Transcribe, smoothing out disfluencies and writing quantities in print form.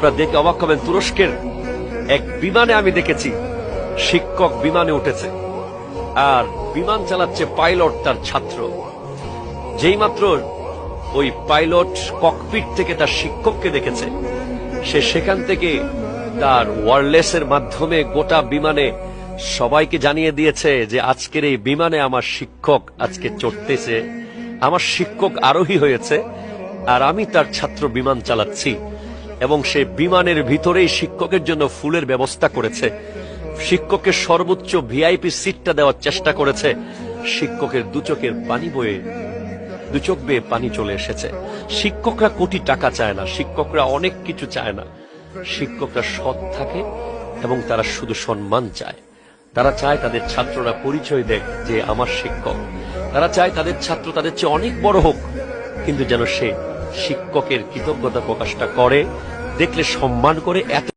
আপনারা দেখে অবাক হবেন, তুরস্কের এক বিমানে আমি দেখেছি শিক্ষক বিমানে উঠেছে আর বিমান চালাচ্ছে পাইলট তার ছাত্র। যেই মাত্র ওই পাইলট ককপিট থেকে তার শিক্ষককে দেখেছে, সে সেখান থেকে তার ওয়্যারলেসের মাধ্যমে গোটা বিমানে সবাইকে জানিয়ে দিয়েছে যে আজকের এই বিমানে আমার শিক্ষক আজকে চড়তেছে, আমার শিক্ষক আরোহী হয়েছে আর আমি তার ছাত্র বিমান চালাচ্ছি। এবং সে বিমানের ভিতরেই শিক্ষকের জন্য ফুলের ব্যবস্থা করেছে, শিক্ষকের সর্বোচ্চ ভিআইপি সিটটা দেওয়ার চেষ্টা করেছে। শিক্ষকের দু চোখ বেয়ে পানি চলে এসেছে। শিক্ষকরা কোটি টাকা চায় না, শিক্ষকরা অনেক কিছু চায় না, শিক্ষকরা সৎ থাকে এবং তারা শুধু সম্মান চায়। তারা চায় তাদের ছাত্ররা পরিচয় দেয় যে আমার শিক্ষক। তারা চায় তাদের ছাত্র তাদের চেয়ে অনেক বড় হোক, কিন্তু যেন সে শিক্ষকের কৃতজ্ঞতা প্রকাশটা করে, দেখলে সম্মান করে। এত